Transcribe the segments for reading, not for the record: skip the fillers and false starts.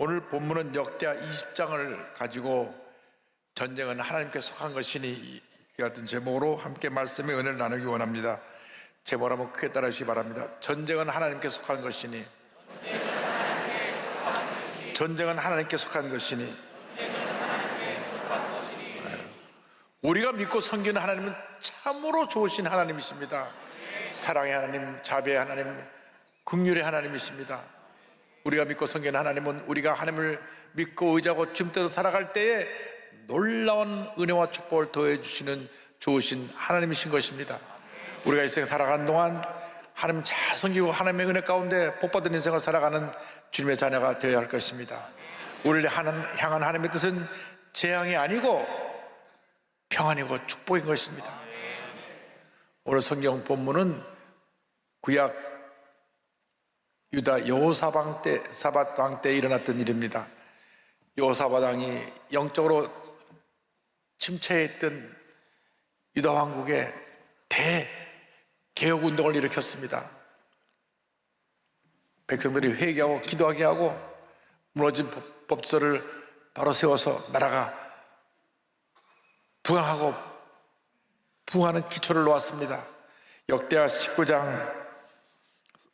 오늘 본문은 역대하 20장을 가지고 전쟁은 하나님께 속한 것이니 같은 제목으로 함께 말씀의 은혜를 나누기 원합니다. 제목을 한번 크게 따라주시기 바랍니다. 전쟁은 하나님께 속한 것이니, 전쟁은 하나님께 속한 것이니, 우리가 믿고 섬기는 하나님은 참으로 좋으신 하나님이십니다. 사랑의 하나님, 자비의 하나님, 긍휼의 하나님이십니다. 우리가 믿고 섬기는 하나님은 우리가 하나님을 믿고 의지하고 지금대로 살아갈 때에 놀라운 은혜와 축복을 더해 주시는 좋으신 하나님이신 것입니다. 우리가 이 생에 살아가는 동안 하나님 잘 섬기고 하나님의 은혜 가운데 복받은 인생을 살아가는 주님의 자녀가 되어야 할 것입니다. 우리를 향한 하나님의 뜻은 재앙이 아니고 평안이고 축복인 것입니다. 오늘 성경 본문은 구약 유다 여호사밧 왕 때 일어났던 일입니다. 여호사밧 왕이 영적으로 침체했던 유다 왕국에 대개혁 운동을 일으켰습니다. 백성들이 회개하고 기도하게 하고 무너진 법조를 바로 세워서 나라가 부흥하는 기초를 놓았습니다. 역대하 19장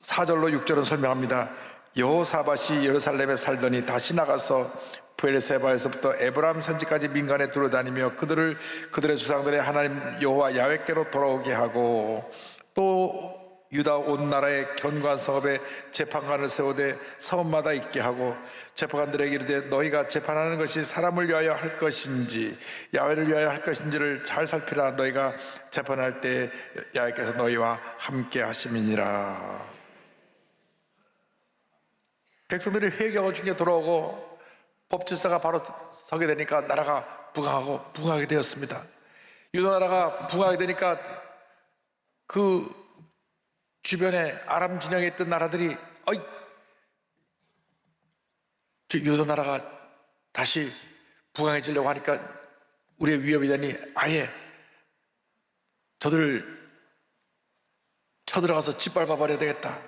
4절로 6절은 설명합니다. 여호사밧이 예루살렘에 살더니 다시 나가서 브엘세바에서부터 에브라임 산지까지 민간에 두루다니며 그들의 조상들의 하나님 여호와 야훼께로 돌아오게 하고, 또 유다 온 나라의 견고한 성읍에 재판관을 세우되 성읍마다 있게 하고, 재판관들에게 이르되 너희가 재판하는 것이 사람을 위하여 할 것인지 야훼를 위하여 할 것인지를 잘 살피라. 너희가 재판할 때 야훼께서 너희와 함께 하심이니라. 백성들이 회개하고 중에 돌아오고 법질서가 바로 서게 되니까 나라가 부흥하게 되었습니다. 유다 나라가 부흥하게 되니까 그 주변에 아람 진영에 있던 나라들이 유다 나라가 다시 부강해지려고 하니까 우리의 위협이 되니 아예 저들을 쳐들어가서 짓밟아버려야 되겠다.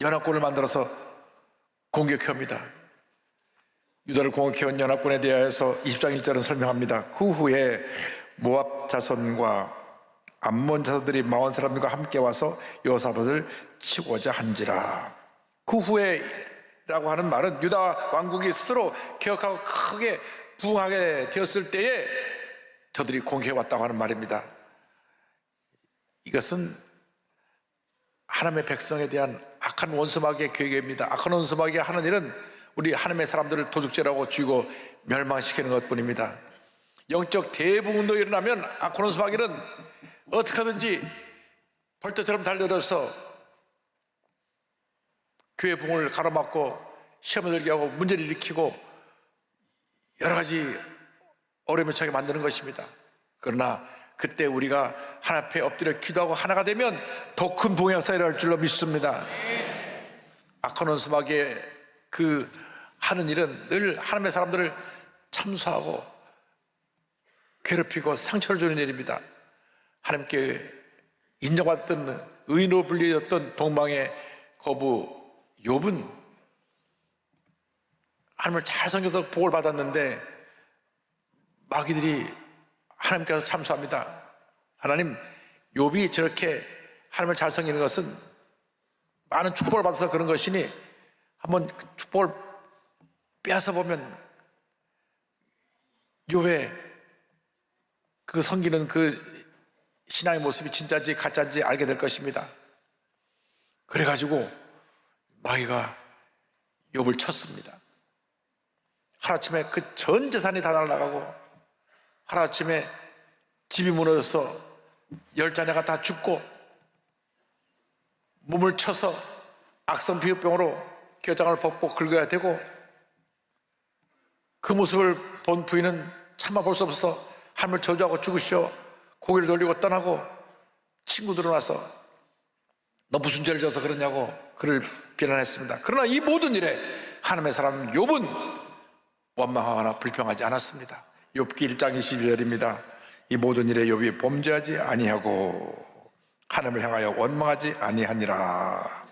연합군을 만들어서 공격합니다. 유다를 공격해온 연합군에 대하여서 20장 1절은 설명합니다. 그 후에 모압 자손과 암몬 자손들이 마온 사람들과 함께 와서 여호사밧을 치고자 한지라. 그 후에 라고 하는 말은 유다 왕국이 스스로 개혁하고 크게 부흥하게 되었을 때에 저들이 공격해 왔다고 하는 말입니다. 이것은 하나님의 백성에 대한 악한 원수마귀의 계획입니다. 악한 원수마귀가 하는 일은 우리 하나님의 사람들을 도둑질하고 죽이고 멸망시키는 것뿐입니다. 영적 대부흥도 일어나면 악한 원수마귀는 어떻게 하든지 벌떼처럼 달려들어서 교회 부흥을 가로막고 시험을 들게 하고 문제를 일으키고 여러 가지 어려움을 처하게 만드는 것입니다. 그러나 그때 우리가 하나님 앞에 엎드려 기도하고 하나가 되면 더 큰 부흥의 역사가 일어날 줄로 믿습니다. 악한 원수마귀의 그 하는 일은 늘 하나님의 사람들을 참수하고 괴롭히고 상처를 주는 일입니다. 하나님께 인정받았던 의인으로 불리었던 동방의 거부 욥은 하나님을 잘 섬겨서 복을 받았는데 마귀들이 하나님께서 참수합니다. 하나님, 욥이 저렇게 하나님을 잘 섬기는 것은 많은 축복을 받아서 그런 것이니 한번 그 축복을 빼앗아 보면 욥의 그 섬기는 그 신앙의 모습이 진짜인지 가짜인지 알게 될 것입니다. 그래가지고 마귀가 욥을 쳤습니다. 하루아침에 그 전 재산이 다 날아가고 하루아침에 집이 무너져서 10자녀가 다 죽고 몸을 쳐서 악성 비흡병으로 췌장을 벗고 긁어야 되고, 그 모습을 본 부인은 참아 볼 수 없어서 하나님을 저주하고 죽으시오 고개를 돌리고 떠나고, 친구들은 와서 너 무슨 죄를 져서 그러냐고 그를 비난했습니다. 그러나 이 모든 일에 하나님의 사람 욥은 원망하거나 불평하지 않았습니다. 욥기 1장 22절입니다. 이 모든 일에 욥이 범죄하지 아니하고 하나님을 향하여 원망하지 아니하니라.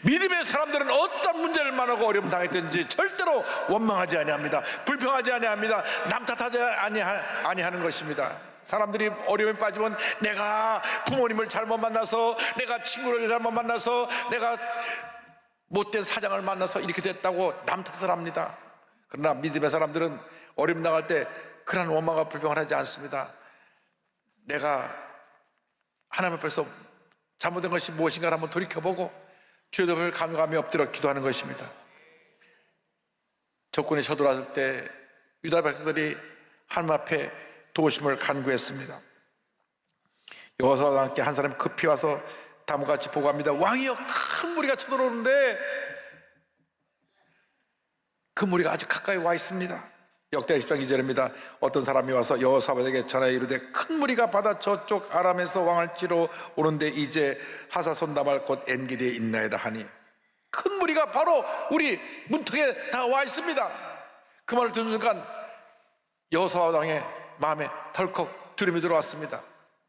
믿음의 사람들은 어떤 문제를 만나고 어려움 당했든지 절대 절대로 원망하지 아니합니다. 불평하지 아니합니다. 남 탓하지 아니하는 것입니다. 사람들이 어려움에 빠지면 내가 부모님을 잘못 만나서, 내가 친구를 잘못 만나서, 내가 못된 사장을 만나서 이렇게 됐다고 남 탓을 합니다. 그러나 믿음의 사람들은 어려움 나갈 때 그런 원망과 불평을 하지 않습니다. 내가 하나님 앞에서 잘못된 것이 무엇인가를 한번 돌이켜보고 주의 덕을 간구하며 엎드려 기도하는 것입니다. 적군이 쳐들어왔을 때 유다 백성들이 하나님 앞에 도우심을 간구했습니다. 여호수아와 함께 한 사람이 급히 와서 다음같이 보고합니다. 왕이여, 큰 무리가 쳐들어오는데 그 무리가 아주 가까이 와 있습니다. 역대 20장 2절입니다. 어떤 사람이 와서 여호사밧에게 전하여 이르되 큰 무리가 바다 저쪽 아람에서 왕을 치러 오는데 이제 하사손다말 곧 엔게디에 있나이다 하니, 큰 무리가 바로 우리 문턱에 다 와 있습니다. 그 말을 듣는 순간 여호사밧 왕의 마음에 덜컥 두려움이 들어왔습니다.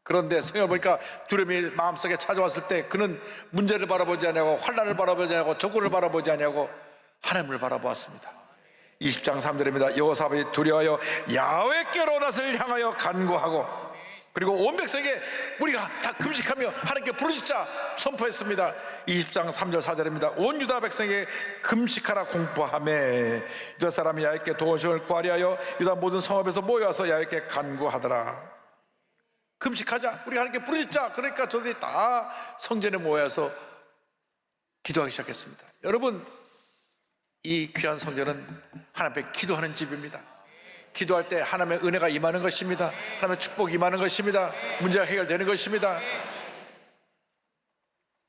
그런데 성경을 보니까 두려움이 마음속에 찾아왔을 때 그는 문제를 바라보지 아니하고 환난을 바라보지 아니하고 적군을 바라보지 아니하고 하나님을 바라보았습니다. 20장 3절입니다. 여호사밧이 두려워하여 야훼께로 낯을 향하여 간구하고, 그리고 온 백성에게 우리가 다 금식하며 하나님께 부르짖자 선포했습니다. 20장 3절 4절입니다. 온 유다 백성에게 금식하라 공포하며 유다 사람이 야훼께 도우심을 구하리하여 유다 모든 성읍에서 모여와서 야훼께 간구하더라. 금식하자, 우리 하나님께 부르짖자. 그러니까 저들이 다 성전에 모여서 기도하기 시작했습니다. 여러분, 이 귀한 성전은 하나님 앞에 기도하는 집입니다. 기도할 때 하나님의 은혜가 임하는 것입니다. 하나님의 축복이 임하는 것입니다. 문제가 해결되는 것입니다.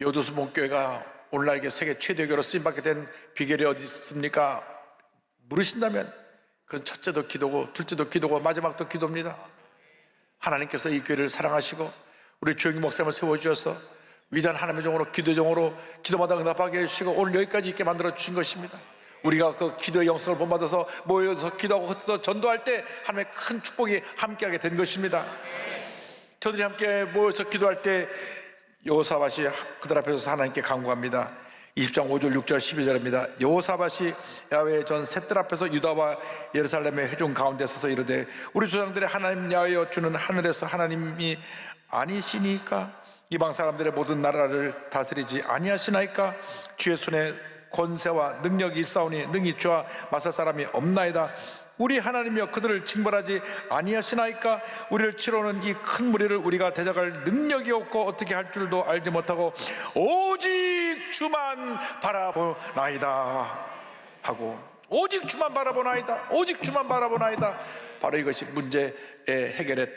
요도수 목교회가 오늘날 이게 세계 최대 교회로 쓰임받게 된 비결이 어디 있습니까? 물으신다면 그건 첫째도 기도고 둘째도 기도고 마지막도 기도입니다. 하나님께서 이 교회를 사랑하시고 우리 조영기 목사님을 세워주셔서 위대한 하나님의 종으로, 기도종으로 기도마다 응답하게 해주시고 오늘 여기까지 있게 만들어 주신 것입니다. 우리가 그 기도의 영성을 본받아서 모여서 기도하고 흩어져 전도할 때 하나님의 큰 축복이 함께하게 된 것입니다. 저들이 함께 모여서 기도할 때 여호사밧이 그들 앞에서 하나님께 간구합니다. 20장 5절 6절 12절입니다. 여호사밧이 야훼의 전 셋들 앞에서 유다와 예루살렘의 회중 가운데 서서 이르되 우리 조상들의 하나님 야훼여 주는 하늘에서 하나님이 아니시니까 이방 사람들의 모든 나라를 다스리지 아니하시나이까? 주의 손에 권세와 능력이 있사오니 능히 주와 맞설 사람이 없나이다. 우리 하나님이여 그들을 징벌하지 아니하시나이까? 우리를 치러오는 이 큰 무리를 우리가 대적할 능력이 없고 어떻게 할 줄도 알지 못하고 오직 주만 바라보나이다 하고, 오직 주만 바라보나이다, 오직 주만 바라보나이다. 바로 이것이 문제의 해결의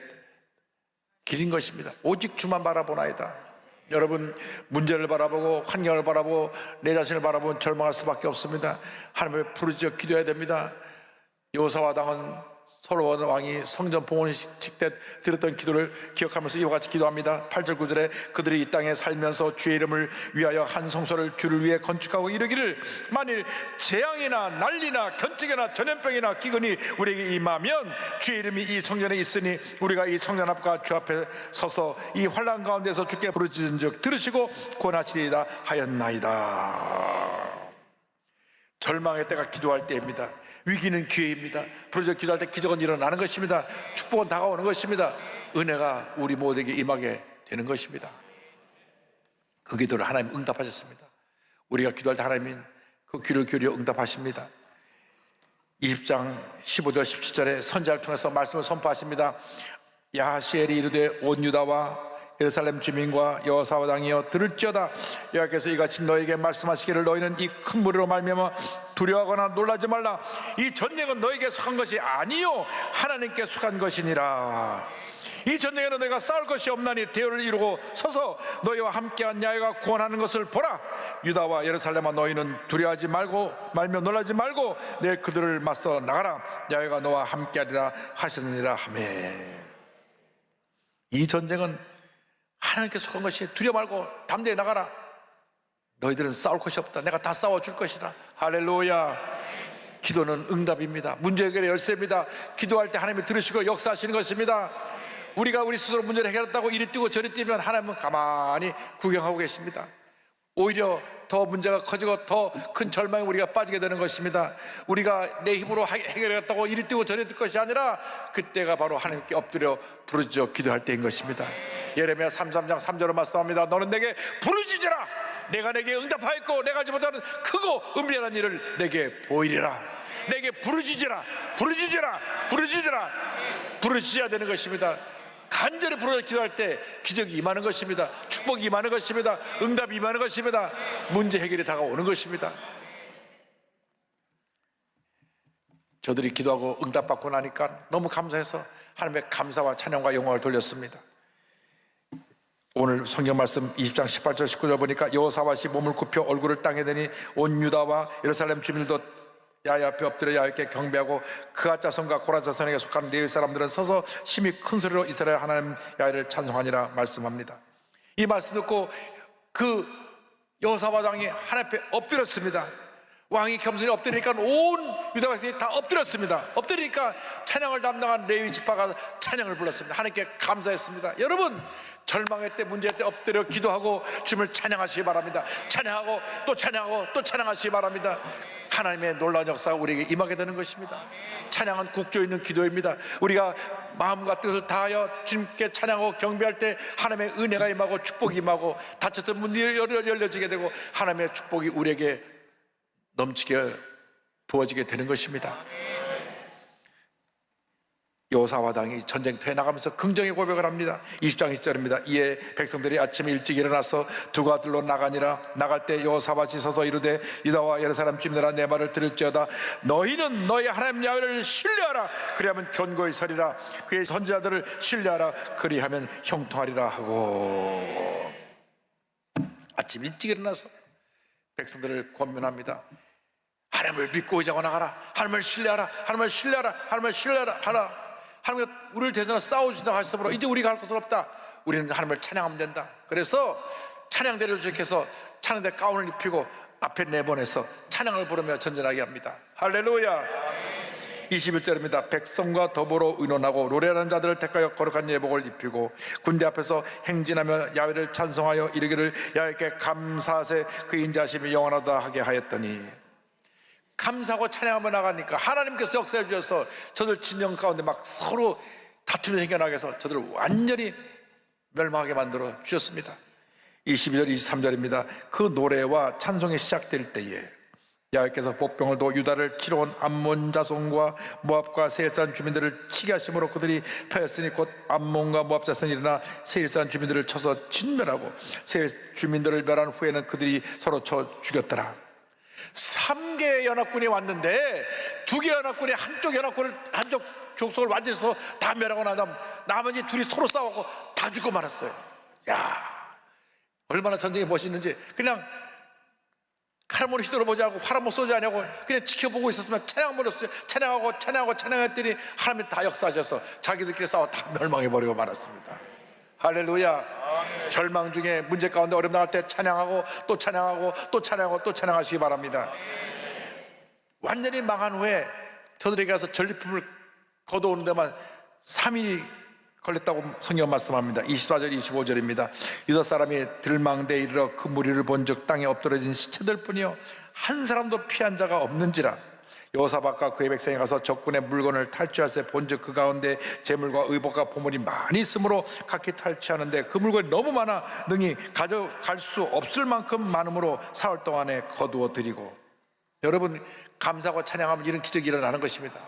길인 것입니다. 오직 주만 바라보나이다. 여러분, 문제를 바라보고 환경을 바라보고 내 자신을 바라보면 절망할 수밖에 없습니다. 하나님을 부르짖어 기도해야 됩니다. 여호사밧 왕은 솔로몬 왕이 성전 봉헌식 때 드렸던 기도를 기억하면서 이와 같이 기도합니다. 8절 9절에 그들이 이 땅에 살면서 주의 이름을 위하여 한 성소를 주를 위해 건축하고 이르기를 만일 재앙이나 난리나 견책이나 전염병이나 기근이 우리에게 임하면 주의 이름이 이 성전에 있으니 우리가 이 성전 앞과 주 앞에 서서 이 환난 가운데서 주께 부르짖은즉 들으시고 구원하시리이다 하였나이다. 절망의 때가 기도할 때입니다. 위기는 기회입니다. 부르짖어 기도할 때 기적은 일어나는 것입니다. 축복은 다가오는 것입니다. 은혜가 우리 모두에게 임하게 되는 것입니다. 그 기도를 하나님 응답하셨습니다. 우리가 기도할 때 하나님은 그 귀를 기울여 응답하십니다. 20장 15절 17절에 선지자를 통해서 말씀을 선포하십니다. 야하시엘이 이르되 온 유다와 예루살렘 주민과 여호사밧 왕이여 들을지어다. 여호와께서 이같이 너에게 말씀하시기를 너희는 이 큰 무리로 말미암아 두려워하거나 놀라지 말라. 이 전쟁은 너에게 속한 것이 아니요 하나님께 속한 것이니라. 이 전쟁에는 너희가 싸울 것이 없나니 대열을 이루고 서서 너희와 함께한 야훼가 구원하는 것을 보라. 유다와 예루살렘아 너희는 두려워하지 말며 놀라지 말고 내일 그들을 맞서 나가라. 야훼가 너와 함께하리라 하시느니라 하며. 이 전쟁은 하나님께 속한 것이 두려워 말고 담대히 나가라. 너희들은 싸울 것이 없다. 내가 다 싸워줄 것이다. 할렐루야. 기도는 응답입니다. 문제 해결의 열쇠입니다. 기도할 때 하나님이 들으시고 역사하시는 것입니다. 우리가 우리 스스로 문제를 해결했다고 이리 뛰고 저리 뛰면 하나님은 가만히 구경하고 계십니다. 오히려 더 문제가 커지고 더 큰 절망에 우리가 빠지게 되는 것입니다. 우리가 내 힘으로 해결하겠다고 이리 뛰고 저리 뛸 것이 아니라 그때가 바로 하나님께 엎드려 부르짖어 기도할 때인 것입니다. 예레미야 33장 3절로 말씀합니다. 너는 내게 부르짖으라. 내가 내게 응답하였고 내가 알지 못하는 크고 은밀한 일을 내게 보이리라. 내게 부르짖으라. 부르짖으라. 부르짖으라. 부르짖어야 되는 것입니다. 간절히 부르짖어 기도할 때 기적이 임하는 것입니다. 축복이 임하는 것입니다. 응답이 임하는 것입니다. 문제 해결이 다가오는 것입니다. 저들이 기도하고 응답받고 나니까 너무 감사해서 하나님의 감사와 찬양과 영광을 돌렸습니다. 오늘 성경 말씀 20장 18절 19절 보니까 여호사밧이 몸을 굽혀 얼굴을 땅에 대니 온 유다와 예루살렘 주민들도 야훼 앞에 엎드려 야훼께 경배하고 그앗 자손과 고라 자손에게 속한 레위 사람들은 서서 심히 큰 소리로 이스라엘 하나님 야훼를 찬송하니라 말씀합니다. 이 말씀 듣고 그 여호사밧 왕이 하나님 앞에 엎드렸습니다. 왕이 겸손히 엎드리니까 온 유다 백성이 다 엎드렸습니다. 엎드리니까 찬양을 담당한 레위 지파가 찬양을 불렀습니다. 하나님께 감사했습니다. 여러분, 절망의 때, 문제의 때 엎드려 기도하고 주님을 찬양하시기 바랍니다. 찬양하고 또 찬양하고 또 찬양하시기 바랍니다. 하나님의 놀라운 역사가 우리에게 임하게 되는 것입니다. 찬양은 국조 있는 기도입니다. 우리가 마음과 뜻을 다하여 주님께 찬양하고 경배할 때 하나님의 은혜가 임하고 축복이 임하고 닫혔던 문이 열려지게 되고 하나님의 축복이 우리에게 넘치게 부어지게 되는 것입니다. 여호사밧 왕이 전쟁터에 나가면서 긍정의 고백을 합니다. 20장 1절입니다. 이에 백성들이 아침에 일찍 일어나서 두 아들로 나가니라. 나갈 때 여호사밧이 서서 이르되 유다와 예루살렘 주민들아 내 말을 들을지어다. 너희는 너희 하나님 야훼를 신뢰하라. 그리하면 견고히 서리라. 그의 선지자들을 신뢰하라. 그리하면 형통하리라 하고 아침 일찍 일어나서 백성들을 권면합니다. 하나님을 믿고 의지하고 나가라. 하나님을 신뢰하라. 하나님을 신뢰하라. 하나님을 신뢰하라. 하라. 하나님과 우리를 대신하여 싸우신다고 하시므로 이제 우리가 할 것은 없다. 우리는 하나님을 찬양하면 된다. 그래서 찬양대를 주께서 찬양대 가운을 입히고 앞에 내보내서 찬양을 부르며 전진하게 합니다. 할렐루야. 21절입니다. 백성과 더불어 의논하고 노래하는 자들을 택하여 거룩한 예복을 입히고 군대 앞에서 행진하며 야훼를 찬송하여 이르기를 야훼께 감사하세 그 인자하심이 영원하다 하게 하였더니 감사하고 찬양하며 나가니까 하나님께서 역사해 주셔서 저들 진영 가운데 막 서로 다툼이 생겨나게 해서 저들을 완전히 멸망하게 만들어 주셨습니다. 22절 23절입니다. 그 노래와 찬송이 시작될 때에 야훼께서 복병을 도 유다를 치러 온 암몬 자손과 모압과 세일산 주민들을 치게 하심으로 그들이 패했으니 곧 암몬과 모압 자손이 일어나 세일산 주민들을 쳐서 진멸하고 세일 주민들을 멸한 후에는 그들이 서로 쳐 죽였더라. 3개의 연합군이 왔는데 2개 연합군이 한쪽 족속을 완전히 다 멸하고 나면 나머지 둘이 서로 싸우고 다 죽고 말았어요. 야, 얼마나 전쟁이 멋있는지. 그냥 칼 한번 휘둘러보지 않고 활 한번 쏘지 않냐고 그냥 지켜보고 있었으면 찬양했더니 하나님이 다 역사하셔서 자기들끼리 싸워 다 멸망해버리고 말았습니다. 할렐루야. 절망 중에 문제 가운데 어려움 나갈 때 찬양하고 또 찬양하고 또 찬양하고 또 찬양하시기 바랍니다. 완전히 망한 후에 저들에게 가서 전리품을 거둬오는 데만 3일이 걸렸다고 성경 말씀합니다. 24절 25절입니다. 유다 사람이 들망대에 이르러 그 무리를 본즉 땅에 엎드러진 시체들 뿐이요 한 사람도 피한 자가 없는지라. 여호사밧과 그의 백성이 가서 적군의 물건을 탈취하세 본즉 그 가운데 재물과 의복과 보물이 많이 있으므로 각기 탈취하는데 그 물건이 너무 많아 능히 가져갈 수 없을 만큼 많음으로 사흘 동안에 거두어 드리고. 여러분, 감사하고 찬양하면 이런 기적이 일어나는 것입니다.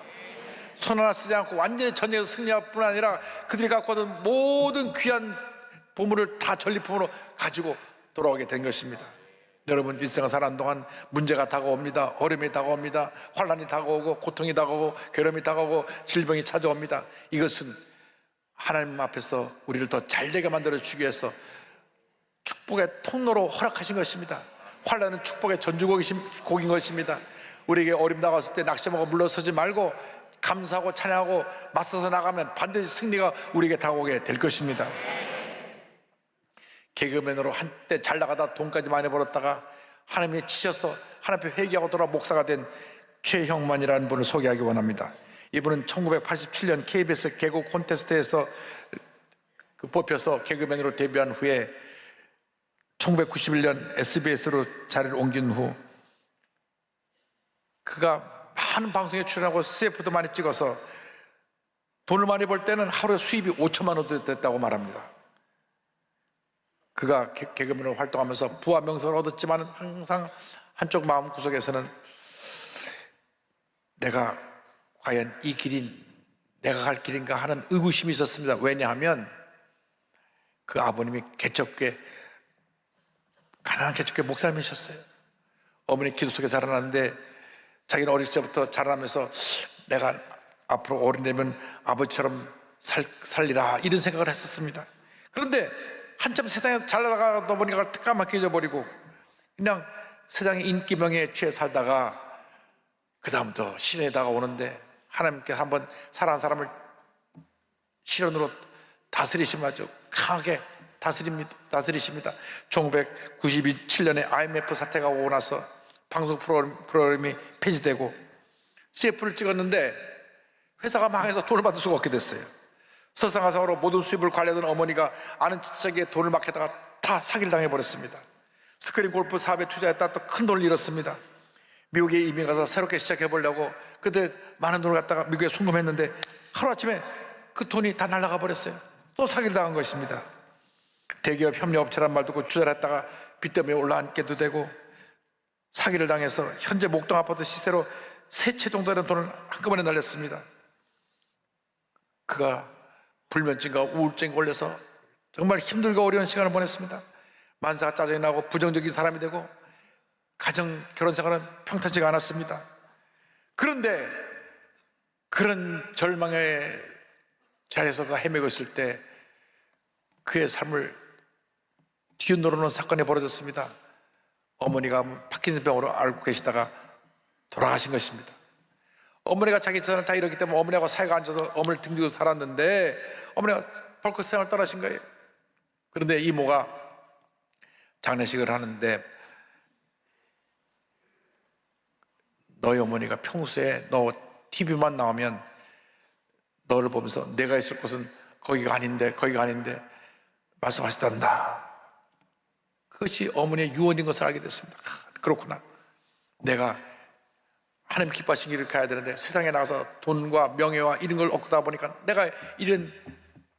손 하나 쓰지 않고 완전히 전쟁에서 승리할 뿐 아니라 그들이 갖고 오던 모든 귀한 보물을 다 전리품으로 가지고 돌아오게 된 것입니다. 여러분, 일생을 사는 동안 문제가 다가옵니다. 어려움이 다가옵니다. 환난이 다가오고 고통이 다가오고 괴로움이 다가오고 질병이 찾아옵니다. 이것은 하나님 앞에서 우리를 더 잘되게 만들어주기 위해서 축복의 통로로 허락하신 것입니다. 환난은 축복의 전주곡인 것입니다. 우리에게 어려움 다가왔을 때 낙심하고 물러서지 말고 감사하고 찬양하고 맞서서 나가면 반드시 승리가 우리에게 다가오게 될 것입니다. 개그맨으로 한때 잘 나가다 돈까지 많이 벌었다가 하나님이 치셔서 하나님 앞에 회개하고 돌아 목사가 된 최형만이라는 분을 소개하기 원합니다. 이분은 1987년 KBS 개그 콘테스트에서 뽑혀서 개그맨으로 데뷔한 후에 1991년 SBS로 자리를 옮긴 후 그가 많은 방송에 출연하고 CF도 많이 찍어서 돈을 많이 벌 때는 하루에 수입이 5천만 원도 됐다고 말합니다. 그가 개그맨으로 활동하면서 부와 명성을 얻었지만 항상 한쪽 마음구석에서는 내가 과연 이 길이 내가 갈 길인가 하는 의구심이 있었습니다. 왜냐하면 그 아버님이 개척교회, 가난한 개척교회 목사님이셨어요. 어머니 기도 속에 자라났는데 자기는 어릴 때부터 자라나면서 내가 앞으로 어른 되면 아버지처럼 살리라 이런 생각을 했었습니다. 그런데 한참 세상에 잘 나가다 보니까 까맣게 잊어버리고 그냥 세상의 인기 명예에 취해 살다가 그 다음부터 시련이 다가오는데 하나님께 한번 사랑하는 사람을 시련으로 다스리시면 아주 강하게 다스리십니다. 1997년에 IMF 사태가 오고 나서 방송 프로그램이 폐지되고 CF를 찍었는데 회사가 망해서 돈을 받을 수가 없게 됐어요. 설상가상으로 모든 수입을 관리하던 어머니가 아는 친척에게 돈을 맡겼다가 다 사기를 당해버렸습니다. 스크린 골프 사업에 투자했다 또 큰 돈을 잃었습니다. 미국에 이민 가서 새롭게 시작해보려고 그때 많은 돈을 갖다가 미국에 송금했는데 하루아침에 그 돈이 다 날아가 버렸어요. 또 사기를 당한 것입니다. 대기업 협력업체란 말 듣고 투자를 했다가 빚 때문에 올라앉게도 되고 사기를 당해서 현재 목동 아파트 시세로 3채 정도 되는 돈을 한꺼번에 날렸습니다. 그가 불면증과 우울증에 걸려서 정말 힘들고 어려운 시간을 보냈습니다. 만사가 짜증이 나고 부정적인 사람이 되고 가정 결혼 생활은 평탄치가 않았습니다. 그런데 그런 절망의 자리에서 그가 헤매고 있을 때 그의 삶을 뒤흔들어놓은 사건이 벌어졌습니다. 어머니가 파킨슨병으로 앓고 계시다가 돌아가신 것입니다. 어머니가 자기 재산을 다 잃었기 때문에 어머니하고 사이가 안 좋아서 어머니를 등지고 살았는데 어머니가 벌컥 세상을 떠나신 거예요. 그런데 이모가 장례식을 하는데 너희 어머니가 평소에 너 TV만 나오면 너를 보면서 내가 있을 곳은 거기가 아닌데 말씀하시단다. 그것이 어머니의 유언인 것을 알게 됐습니다. 그렇구나. 내가 하나님 기뻐하신 길을 가야 되는데 세상에 나가서 돈과 명예와 이런 걸 얻다 보니까 내가 이런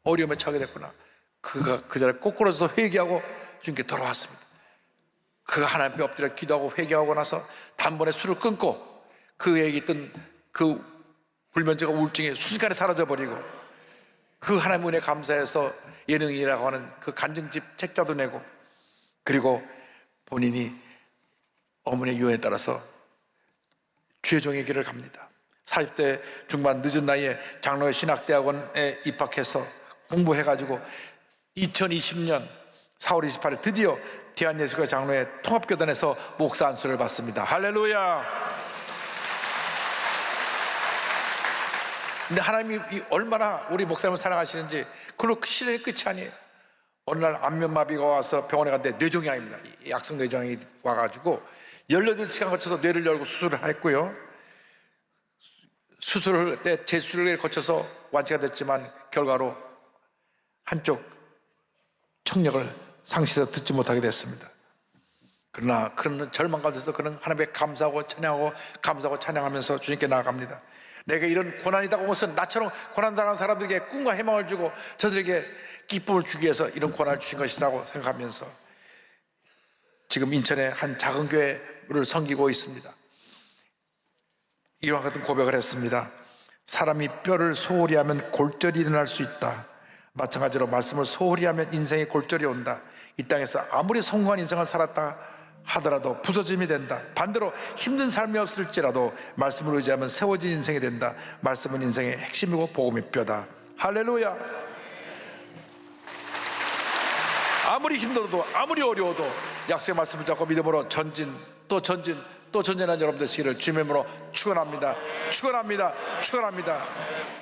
어려움에 처하게 됐구나. 그가 그 자리에 꼬꾸라져서 회개하고 주님께 돌아왔습니다. 그가 하나님 앞에 엎드려 기도하고 회개하고 나서 단번에 술을 끊고 그에게 있던 그 불면증과 우울증이 순식간에 사라져버리고 그 하나님 은혜 감사해서 예능이라고 하는 그 간증집 책자도 내고 그리고 본인이 어머니의 유언에 따라서 주의종의 길을 갑니다. 40대 중반 늦은 나이에 장로의 신학대학원에 입학해서 공부해가지고 2020년 4월 28일 드디어 대한예수교 장로의 통합교단에서 목사 안수를 받습니다. 할렐루야. 근데 하나님이 얼마나 우리 목사님을 사랑하시는지 그걸로 시련이 끝이 아니에요. 어느 날 안면마비가 와서 병원에 갔는데 뇌종양입니다. 약성 뇌종양이 와가지고 18시간 거쳐서 뇌를 열고 수술을 했고요. 수술을 때 재수술을 거쳐서 완치가 됐지만 결과로 한쪽 청력을 상실해서 듣지 못하게 됐습니다. 그러나 그런 절망 가운데서 그는 하나님께 감사하고 찬양하면서 주님께 나아갑니다. 내가 이런 고난이 다가온 것은 나처럼 고난당한 사람들에게 꿈과 희망을 주고 저들에게 기쁨을 주기 위해서 이런 고난을 주신 것이라고 생각하면서 지금 인천의 한 작은 교회를 섬기고 있습니다. 이와 같은 고백을 했습니다. 사람이 뼈를 소홀히 하면 골절이 일어날 수 있다. 마찬가지로 말씀을 소홀히 하면 인생의 골절이 온다. 이 땅에서 아무리 성공한 인생을 살았다 하더라도 부서짐이 된다. 반대로 힘든 삶이 없을지라도 말씀을 의지하면 세워진 인생이 된다. 말씀은 인생의 핵심이고 복음의 뼈다. 할렐루야. 아무리 힘들어도 아무리 어려워도 약속의 말씀을 잡고 믿음으로 전진 또 전진 또 전진한 여러분 되시기를 주님의 이름으로 축원합니다. 축원합니다. 축원합니다.